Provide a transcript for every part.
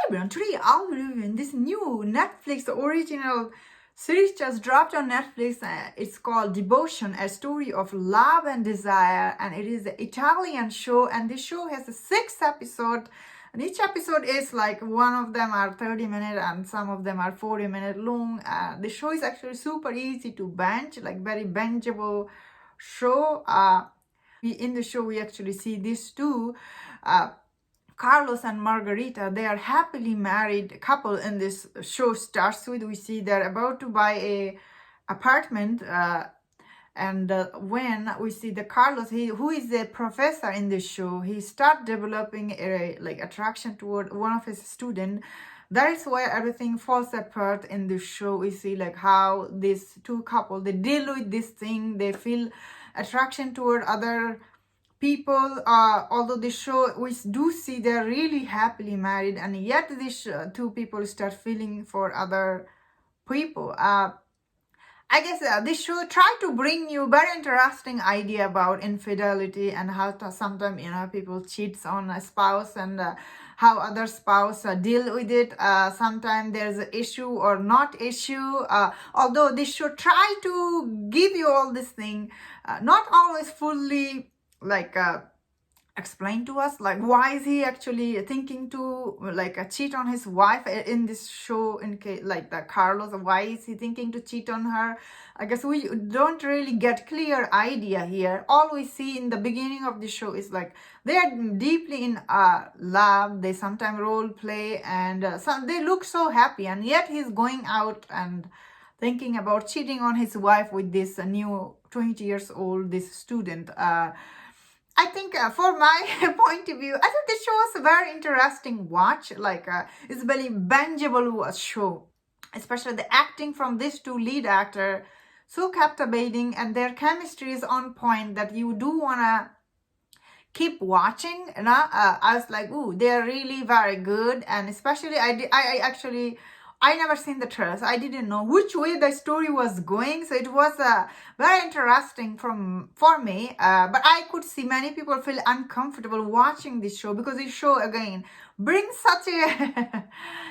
everyone, today I'll be reviewing this new Netflix original series just dropped on Netflix. It's called Devotion, a story of love and desire, and it is an Italian show, and this show has 6 episodes, and each episode is like, one of them are 30 minutes and some of them are 40 minutes long. The show is actually super easy to binge, like very bingeable show. In the show we actually see these two, Carlos and Margarita. They are happily married couple in this show starts with. We see they're about to buy a apartment, and when we see the Carlos, who is a professor in the show, he start developing a attraction toward one of his students. That is why everything falls apart in the show. We see how these two couple, they deal with this thing. They feel attraction toward other people, although this show, we do see they're really happily married, and yet these two people start feeling for other people. I guess this show try to bring you very interesting idea about infidelity and how sometimes people cheats on a spouse, and how other spouse deal with it. Sometimes there's an issue or not issue. Although this show try to give you all this thing, not always fully explain to us why is he actually thinking to cheat on his wife in this show. In case the Carlos, why is he thinking to cheat on her? I guess we don't really get clear idea here. All we see in the beginning of the show is they are deeply in love. They sometimes role play, and they look so happy, and yet he's going out and thinking about cheating on his wife with this new 20 years old this student. I think for my point of view, I think this show was a very interesting watch. It's very bingeable show, especially the acting from these two lead actor, so captivating, and their chemistry is on point that you do wanna keep watching. I was like, ooh, they're really very good, and especially I never seen the trailer, so I didn't know which way the story was going. So it was very interesting for me. But I could see many people feel uncomfortable watching this show, because this show again brings such a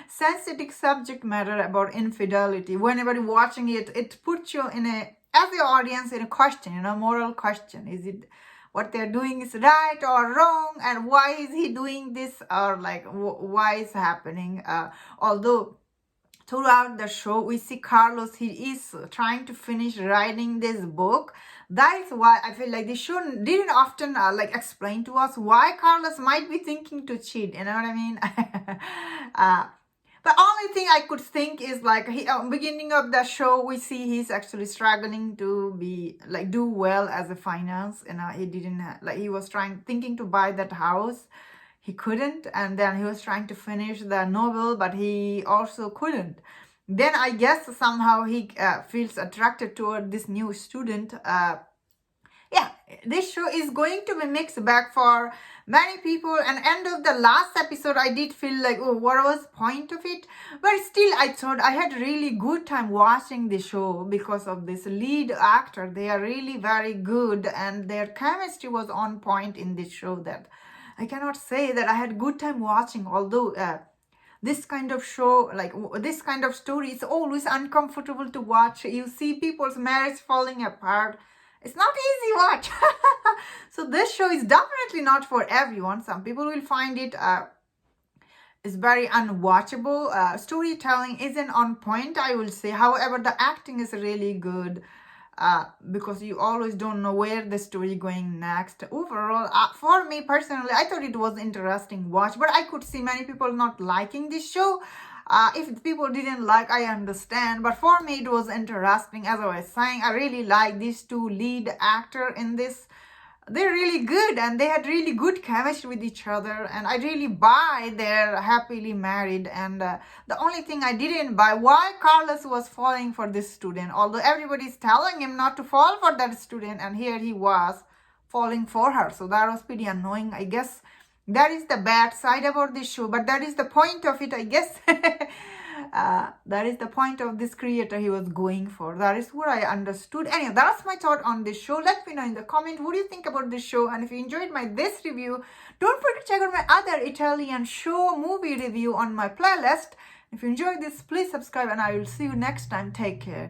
sensitive subject matter about infidelity. Whenever you're watching it, it puts you in as the audience, in a question, moral question. Is it what they're doing is right or wrong, and why is he doing this, or why is happening? Although throughout the show, we see Carlos, he is trying to finish writing this book. That is why I feel like this show didn't often explain to us why Carlos might be thinking to cheat. You know what I mean? The only thing I could think is beginning of the show, we see he's actually struggling to be do well as a finance. He didn't he was thinking to buy that house. He couldn't, and then he was trying to finish the novel, but he also couldn't. Then I guess somehow he feels attracted toward this new student. Yeah, this show is going to be mixed bag for many people. And end of the last episode, I did feel oh, what was the point of it? But still, I thought I had really good time watching the show because of this lead actor. They are really very good, and their chemistry was on point in this show. That I cannot say that I had good time watching, although this kind of show, this kind of story, is always uncomfortable to watch. You see people's marriage falling apart. It's not easy watch. So this show is definitely not for everyone. Some people will find it is very unwatchable. Storytelling isn't on point, I will say. However, the acting is really good. Because you always don't know where the story going next. Overall, for me personally, I thought it was interesting watch, but I could see many people not liking this show. If people didn't like, I understand, but for me it was interesting. As I was saying, I really like these two lead actor in this. They're really good, and they had really good chemistry with each other, and I really buy they're happily married. And the only thing I didn't buy, why Carlos was falling for this student, although everybody's telling him not to fall for that student, and here he was falling for her. So that was pretty annoying. I guess that is the bad side about this show, but that is the point of it, I guess. That is the point of this creator he was going for. That is what I understood. Anyway, that's my thought on this show. Let me know in the comment what do you think about this show, and if you enjoyed my this review, don't forget to check out my other Italian show movie review on my playlist. If you enjoyed this, please subscribe, and I will see you next time. Take care.